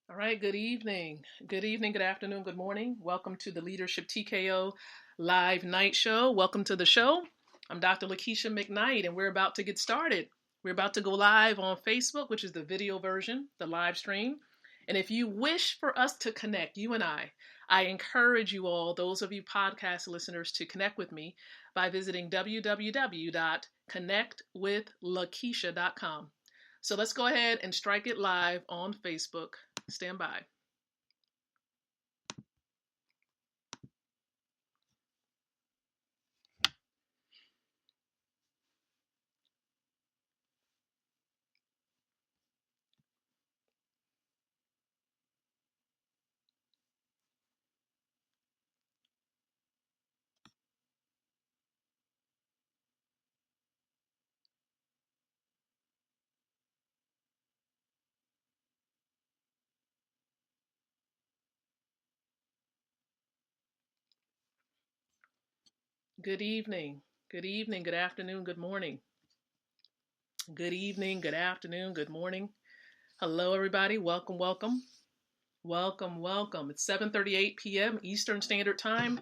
All right, good evening. Good evening, good afternoon, good morning. Welcome to the Leadership TKO live night show. Welcome to the show. I'm Dr. Lakeisha McKnight, and we're about to get started. We're about to go live on Facebook, which is the video version, the live stream. And if you wish for us to connect, you and I encourage you all, those of you podcast listeners, to connect with me by visiting www.connectwithlakeisha.com. So let's go ahead and strike it live on Facebook. Stand by. Good evening. Good evening. Good afternoon. Good morning. Good evening. Good afternoon. Good morning. Hello, everybody. Welcome, welcome. Welcome, welcome. It's 7:38 p.m. Eastern Standard Time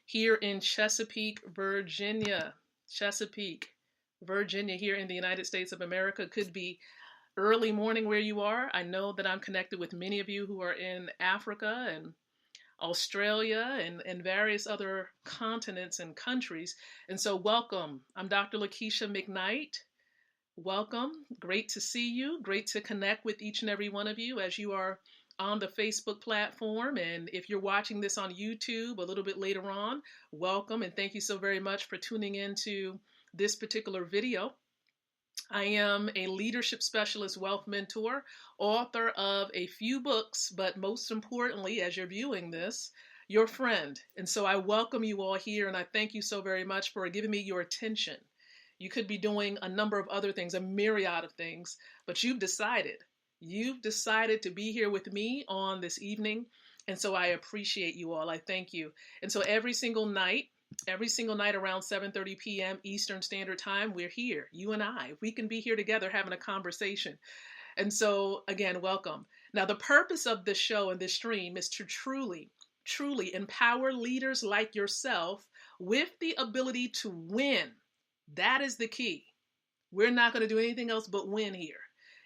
here in Chesapeake, Virginia. Chesapeake, Virginia, here in the United States of America. Could be early morning where you are. I know that I'm connected with many of you who are in Africa and Australia and various other continents and countries. And so, welcome. I'm Dr. Lakeisha McKnight. Welcome. Great to see you. Great to connect with each and every one of you as you are on the Facebook platform. And if you're watching this on YouTube a little bit later on, welcome. And thank you so very much for tuning into this particular video. I am a leadership specialist, wealth mentor, author of a few books, but most importantly, as you're viewing this, your friend. And so I welcome you all here, and I thank you so very much for giving me your attention. You could be doing a number of other things, a myriad of things, but you've decided. You've decided to be here with me on this evening, and so I appreciate you all. I thank you. And so every single night around 7:30 p.m. Eastern Standard Time, we're here, you and I. We can be here together having a conversation. And so, again, welcome. Now, the purpose of this show and this stream is to truly empower leaders like yourself with the ability to win. That is the key. We're not going to do anything else but win here.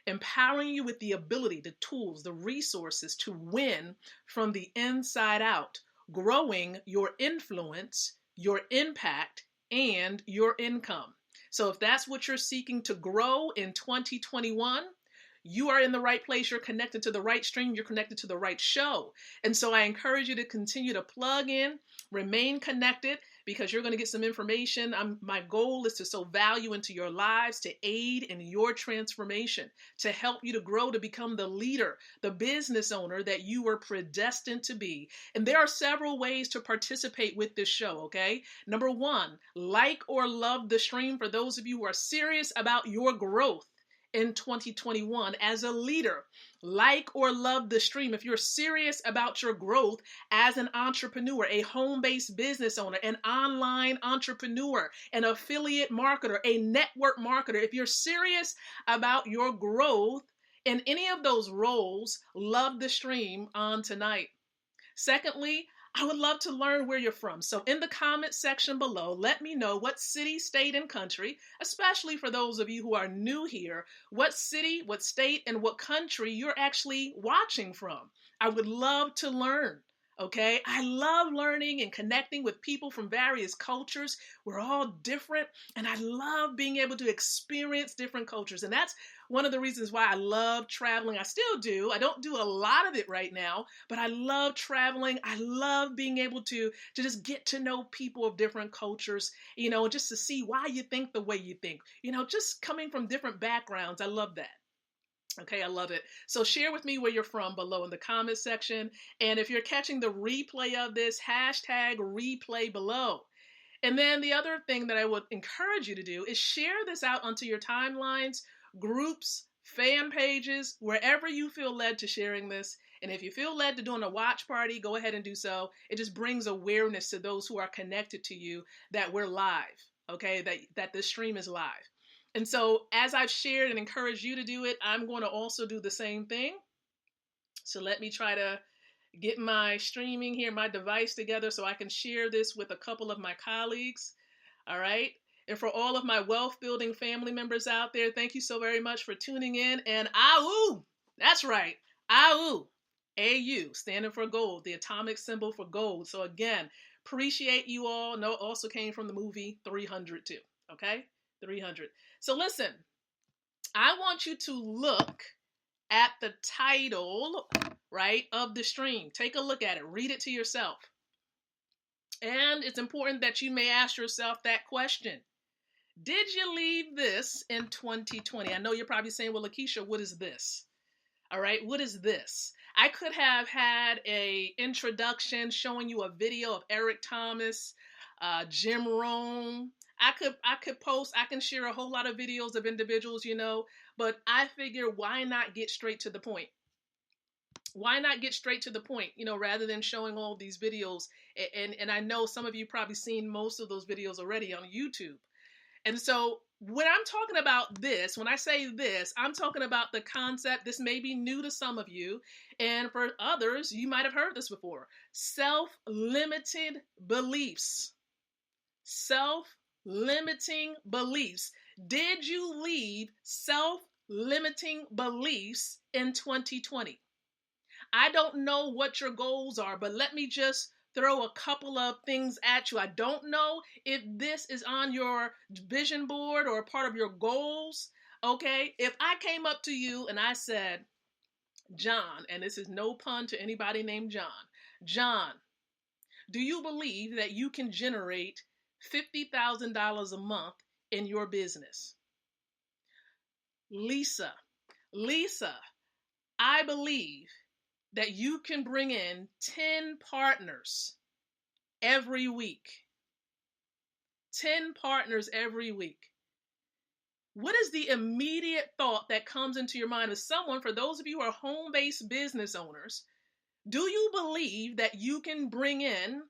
Empowering you with the ability, the tools, the resources to win from the inside out, growing your influence, your impact, and your income. So if that's what you're seeking to grow in 2021, you are in the right place. You're connected to the right stream. You're connected to the right show. And so I encourage you to continue to plug in, remain connected, because you're going to get some information. My goal is to sow value into your lives, to aid in your transformation, to help you to grow, to become the leader, the business owner that you were predestined to be. And there are several ways to participate with this show, okay? Number one, like or love the stream for those of you who are serious about your growth in 2021 as a leader. Like or love the stream if you're serious about your growth as an entrepreneur, a home-based business owner, an online entrepreneur, an affiliate marketer, a network marketer. If you're serious about your growth in any of those roles, love the stream on tonight. Secondly, I would love to learn where you're from. So in the comment section below, let me know what city, state, and country, especially for those of you who are new here, what city, what state, and what country you're actually watching from. I would love to learn. Okay, I love learning and connecting with people from various cultures. We're all different, and I love being able to experience different cultures. And that's one of the reasons why I love traveling. I still do. I don't do a lot of it right now, but I love traveling. I love being able to just get to know people of different cultures, just to see why you think the way you think, just coming from different backgrounds. I love that. Okay, I love it. So share with me where you're from below in the comment section. And if you're catching the replay of this, hashtag replay below. And then the other thing that I would encourage you to do is share this out onto your timelines, groups, fan pages, wherever you feel led to sharing this. And if you feel led to doing a watch party, go ahead and do so. It just brings awareness to those who are connected to you that we're live, okay, that this stream is live. And so as I've shared and encouraged you to do it, I'm going to also do the same thing. So let me try to get my streaming here, my device together so I can share this with a couple of my colleagues. All right. And for all of my wealth building family members out there, thank you so very much for tuning in. And AU, that's right, AU, AU, standing for gold, the atomic symbol for gold. So again, appreciate you all. No, also came from the movie 300 too. Okay, 300. So listen, I want you to look at the title, right, of the stream. Take a look at it. Read it to yourself. And it's important that you may ask yourself that question. Did you leave this in 2020? I know you're probably saying, well, Lakeisha, what is this? All right, what is this? I could have had a introduction showing you a video of Eric Thomas, Jim Rohn. I could post, I can share a whole lot of videos of individuals, but I figure why not get straight to the point? Why not get straight to the point, rather than showing all these videos? And I know some of you probably seen most of those videos already on YouTube. And so when I'm talking about this, when I say this, I'm talking about the concept. This may be new to some of you, and for others, you might have heard this before. Self-limited beliefs. Self-limiting beliefs. Did you leave self-limiting beliefs in 2020? I don't know what your goals are, but let me just throw a couple of things at you. I don't know if this is on your vision board or part of your goals. Okay, if I came up to you and I said, John, and this is no pun to anybody named John, do you believe that you can generate $50,000 a month in your business? Lisa, I believe that you can bring in 10 partners every week. 10 partners every week. What is the immediate thought that comes into your mind as someone, for those of you who are home-based business owners, do you believe that you can bring in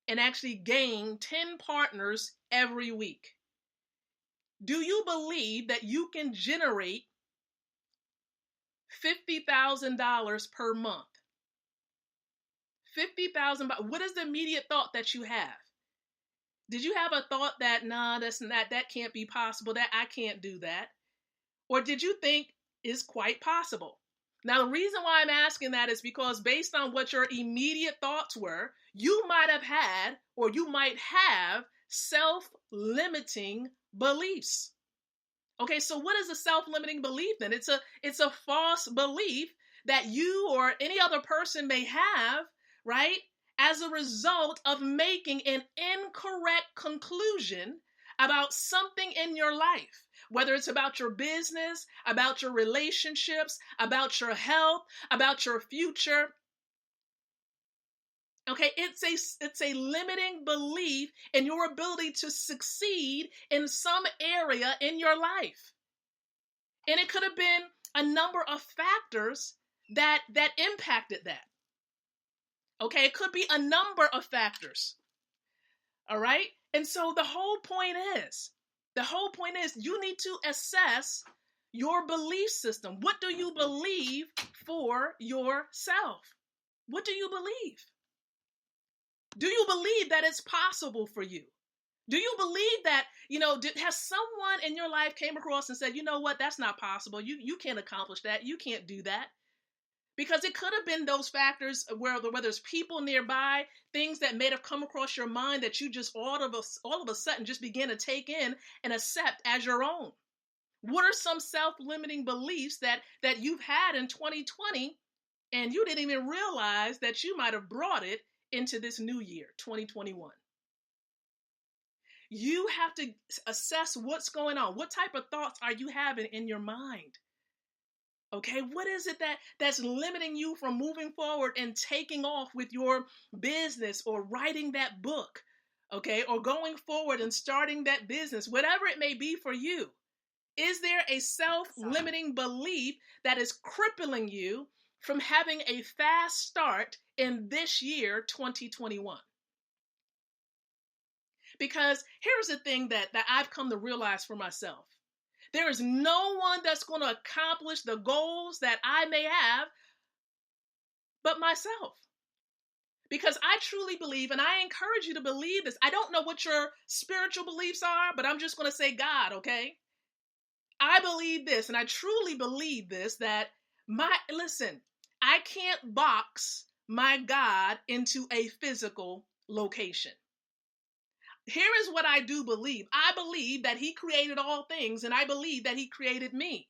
and actually gain 10 partners every week? Do you believe that you can generate $50,000 per month? $50,000. What is the immediate thought that you have? Did you have a thought that, that can't be possible, that I can't do that? Or did you think it's quite possible? Now, the reason why I'm asking that is because based on what your immediate thoughts were, you might have had, or you might have self-limiting beliefs. Okay, so what is a self-limiting belief then? It's a false belief that you or any other person may have, right, as a result of making an incorrect conclusion about something in your life, whether it's about your business, about your relationships, about your health, about your future. Okay, it's a limiting belief in your ability to succeed in some area in your life. And it could have been a number of factors that impacted that. Okay, it could be a number of factors. All right? And so the whole point is you need to assess your belief system. What do you believe for yourself? What do you believe? Do you believe that it's possible for you? Do you believe that, has someone in your life came across and said, you know what, that's not possible. You can't accomplish that. You can't do that. Because it could have been those factors where there's people nearby, things that may have come across your mind that you just all of a sudden just begin to take in and accept as your own. What are some self-limiting beliefs that you've had in 2020 and you didn't even realize that you might have brought it into this new year, 2021? You have to assess what's going on. What type of thoughts are you having in your mind? Okay, what is it that's limiting you from moving forward and taking off with your business or writing that book? Okay, or going forward and starting that business, whatever it may be for you. Is there a self-limiting belief that is crippling you from having a fast start in this year, 2021? Because here's the thing that I've come to realize for myself. There is no one that's going to accomplish the goals that I may have but myself. Because I truly believe, and I encourage you to believe this. I don't know what your spiritual beliefs are, but I'm just going to say God, okay? I believe this, and I truly believe this, that listen, I can't box my God into a physical location. Here is what I do believe. I believe that he created all things, and I believe that he created me.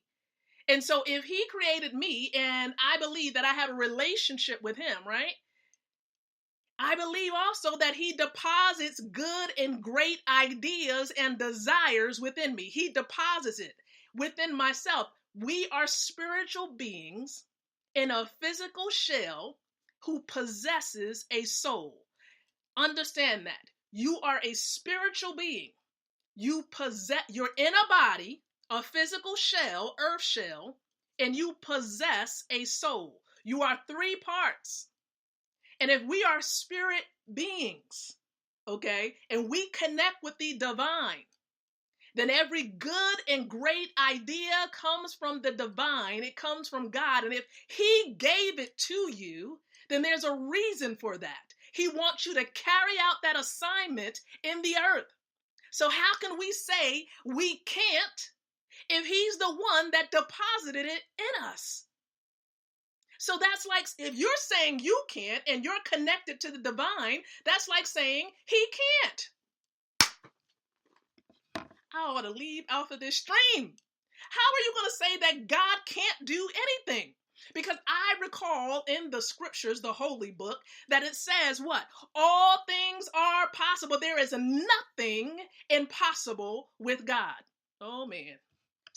And so if he created me, and I believe that I have a relationship with him, right? I believe also that he deposits good and great ideas and desires within me. He deposits it within myself. We are spiritual beings in a physical shell who possesses a soul. Understand that. You are a spiritual being. You're in a body, a physical shell, earth shell, and you possess a soul. You are three parts. And if we are spirit beings, okay, and we connect with the divine, then every good and great idea comes from the divine. It comes from God. And if he gave it to you, then there's a reason for that. He wants you to carry out that assignment in the earth. So how can we say we can't if he's the one that deposited it in us? So that's like, if you're saying you can't and you're connected to the divine, that's like saying he can't. I ought to leave off of this stream. How are you going to say that God can't do anything? Because I recall in the scriptures, the holy book, that it says what? All things are possible. There is nothing impossible with God. Oh man.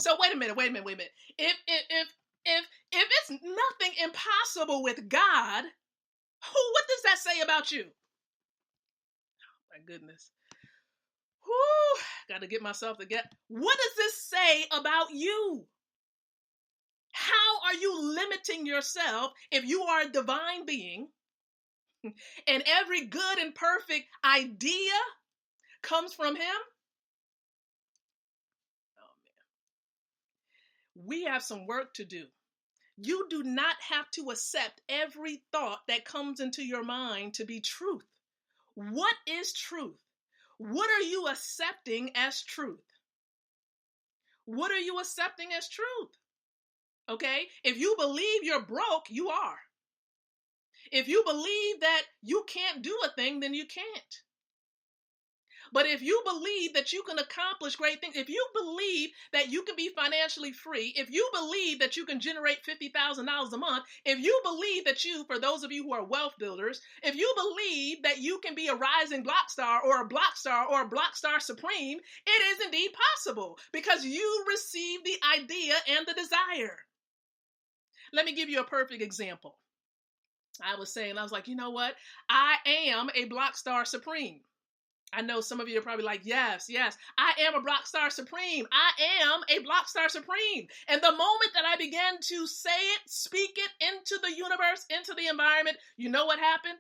So wait a minute. If it's nothing impossible with God, what does that say about you? Oh, my goodness. Got to get myself together. What does this say about you? How are you limiting yourself if you are a divine being and every good and perfect idea comes from him? Oh man. We have some work to do. You do not have to accept every thought that comes into your mind to be truth. What is truth? What are you accepting as truth? What are you accepting as truth? Okay? If you believe you're broke, you are. If you believe that you can't do a thing, then you can't. But if you believe that you can accomplish great things, if you believe that you can be financially free, if you believe that you can generate $50,000 a month, if you believe that for those of you who are wealth builders, if you believe that you can be a rising block star or a block star or a block star supreme, it is indeed possible because you receive the idea and the desire. Let me give you a perfect example. I was like, you know what? I am a block star supreme. I know some of you are probably like, yes, I am a block star supreme. I am a block star supreme. And the moment that I began to say it, speak it into the universe, into the environment, you know what happened?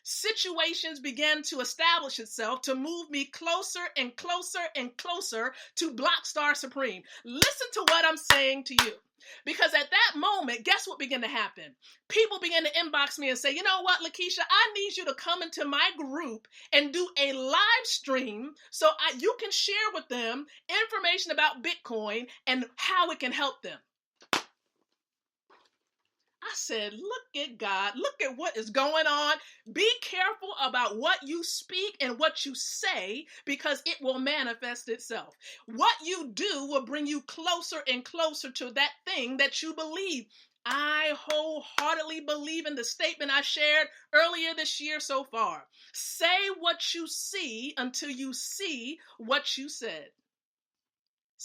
Situations began to establish itself to move me closer and closer and closer to block star supreme. Listen to what I'm saying to you. Because at that moment, guess what began to happen? People began to inbox me and say, you know what, Lakeisha, I need you to come into my group and do a live stream so you can share with them information about Bitcoin and how it can help them. I said, look at God. Look at what is going on. Be careful about what you speak and what you say because it will manifest itself. What you do will bring you closer and closer to that thing that you believe. I wholeheartedly believe in the statement I shared earlier this year so far. Say what you see until you see what you said.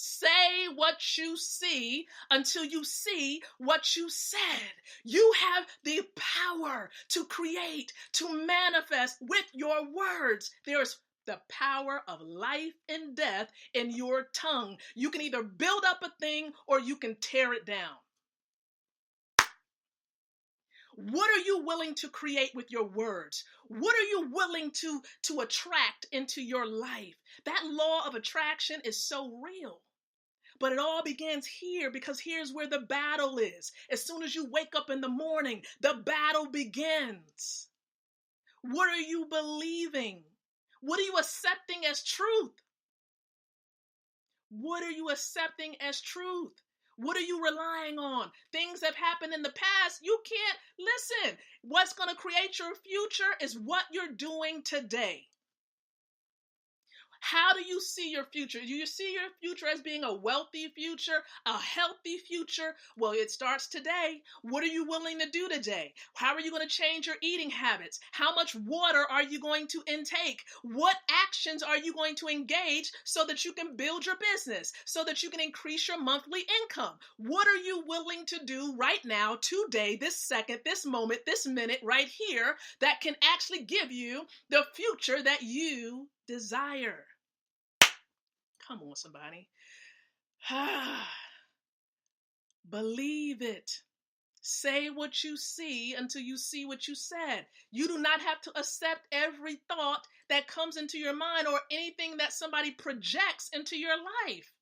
Say what you see until you see what you said. You have the power to create, to manifest with your words. There's the power of life and death in your tongue. You can either build up a thing or you can tear it down. What are you willing to create with your words? What are you willing to attract into your life? That law of attraction is so real. But it all begins here, because here's where the battle is. As soon as you wake up in the morning, the battle begins. What are you believing? What are you accepting as truth? What are you accepting as truth? What are you relying on? Things have happened in the past. You can't listen. What's going to create your future is what you're doing today. How do you see your future? Do you see your future as being a wealthy future, a healthy future? Well, it starts today. What are you willing to do today? How are you going to change your eating habits? How much water are you going to intake? What actions are you going to engage so that you can build your business, so that you can increase your monthly income? What are you willing to do right now, today, this second, this moment, this minute, right here, that can actually give you the future that you desire? Come on, somebody. Believe it. Say what you see until you see what you said. You do not have to accept every thought that comes into your mind or anything that somebody projects into your life.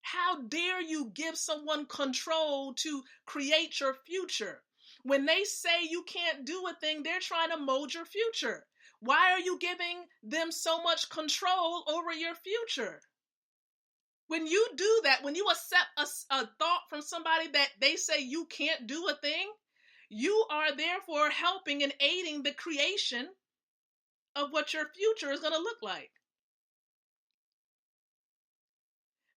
How dare you give someone control to create your future? When they say you can't do a thing, they're trying to mold your future. Why are you giving them so much control over your future? When you do that, when you accept a thought from somebody that they say you can't do a thing, you are therefore helping and aiding the creation of what your future is going to look like.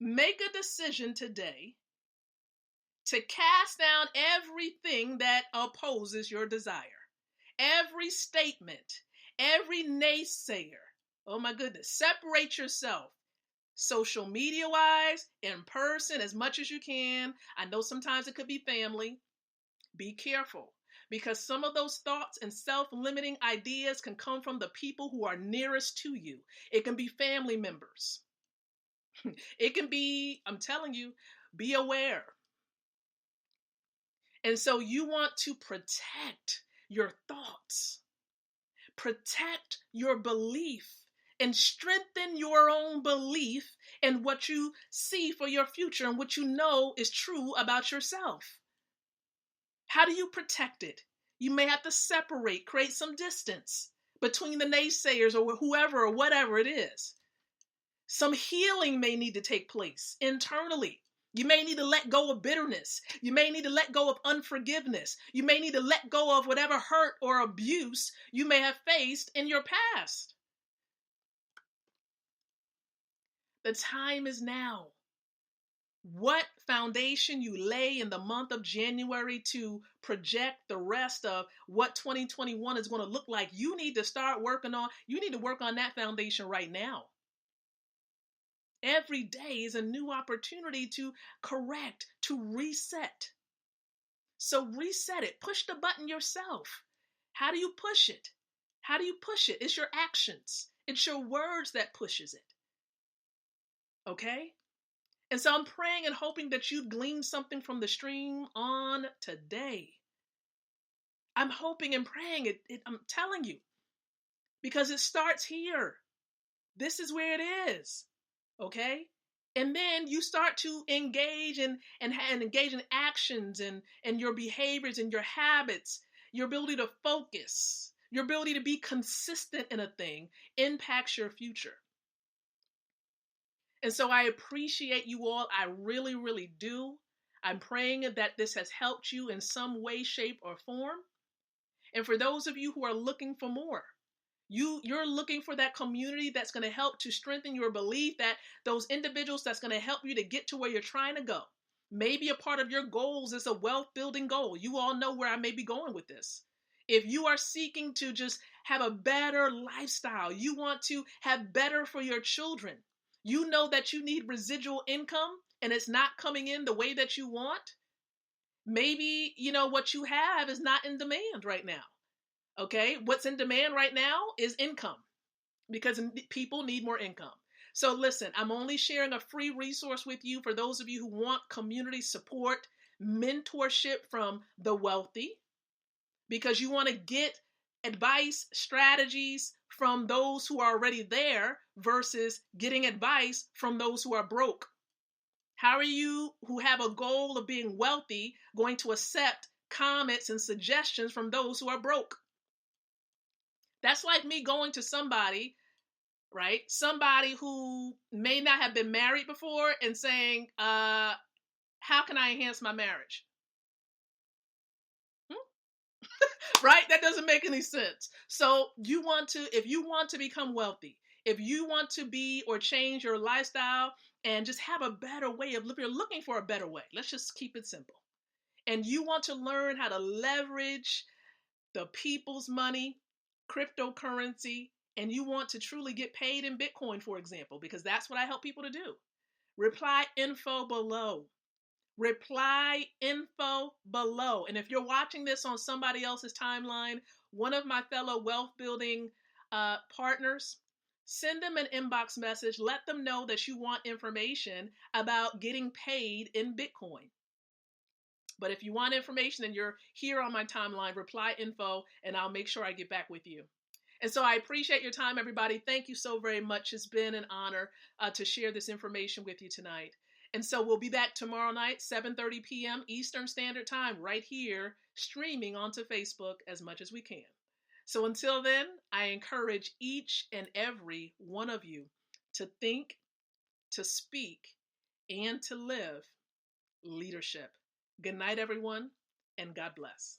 Make a decision today to cast down everything that opposes your desire. Every statement, every naysayer. Oh my goodness. Separate yourself. Social media wise, in person, as much as you can. I know sometimes it could be family. Be careful, because some of those thoughts and self-limiting ideas can come from the people who are nearest to you. It can be family members. It can be, I'm telling you, be aware. And so you want to protect your thoughts, protect your belief, and strengthen your own belief in what you see for your future and what you know is true about yourself. How do you protect it? You may have to separate, create some distance between the naysayers or whoever or whatever it is. Some healing may need to take place internally. You may need to let go of bitterness. You may need to let go of unforgiveness. You may need to let go of whatever hurt or abuse you may have faced in your past. The time is now. What foundation you lay in the month of January to project the rest of what 2021 is going to look like, you need to start working on. You need to work on that foundation right now. Every day is a new opportunity to correct, to reset. So reset it. Push the button yourself. How do you push it? How do you push it? It's your actions. It's your words that pushes it. Okay? And so I'm praying and hoping that you've gleaned something from the stream on today. I'm hoping and praying it. I'm telling you, because it starts here. This is where it is. Okay? And then you start to engage and engage in actions and your behaviors and your habits, your ability to focus, your ability to be consistent in a thing impacts your future. And so I appreciate you all. I really, really do. I'm praying that this has helped you in some way, shape, or form. And for those of you who are looking for more, you're looking for that community that's going to help to strengthen your belief, that those individuals that's going to help you to get to where you're trying to go. Maybe a part of your goals is a wealth building goal. You all know where I may be going with this. If you are seeking to just have a better lifestyle, you want to have better for your children, you know that you need residual income and it's not coming in the way that you want. Maybe, what you have is not in demand right now. Okay, what's in demand right now is income, because people need more income. So listen, I'm only sharing a free resource with you for those of you who want community support, mentorship from the wealthy, because you want to get advice, strategies from those who are already there versus getting advice from those who are broke. How are you who have a goal of being wealthy going to accept comments and suggestions from those who are broke? That's like me going to somebody, right? Somebody who may not have been married before and saying, how can I enhance my marriage? Right? That doesn't make any sense. So if you want to become wealthy, if you want to be or change your lifestyle and just have a better way of living, you're looking for a better way. Let's just keep it simple. And you want to learn how to leverage the people's money, cryptocurrency, and you want to truly get paid in Bitcoin, for example, because that's what I help people to do. Reply info below. Reply info below. And if you're watching this on somebody else's timeline, one of my fellow wealth building partners, send them an inbox message. Let them know that you want information about getting paid in Bitcoin. But if you want information and you're here on my timeline, reply info and I'll make sure I get back with you. And so I appreciate your time, everybody. Thank you so very much. It's been an honor to share this information with you tonight. And so we'll be back tomorrow night, 7:30 p.m. Eastern Standard Time, right here, streaming onto Facebook as much as we can. So until then, I encourage each and every one of you to think, to speak, and to live leadership. Good night, everyone, and God bless.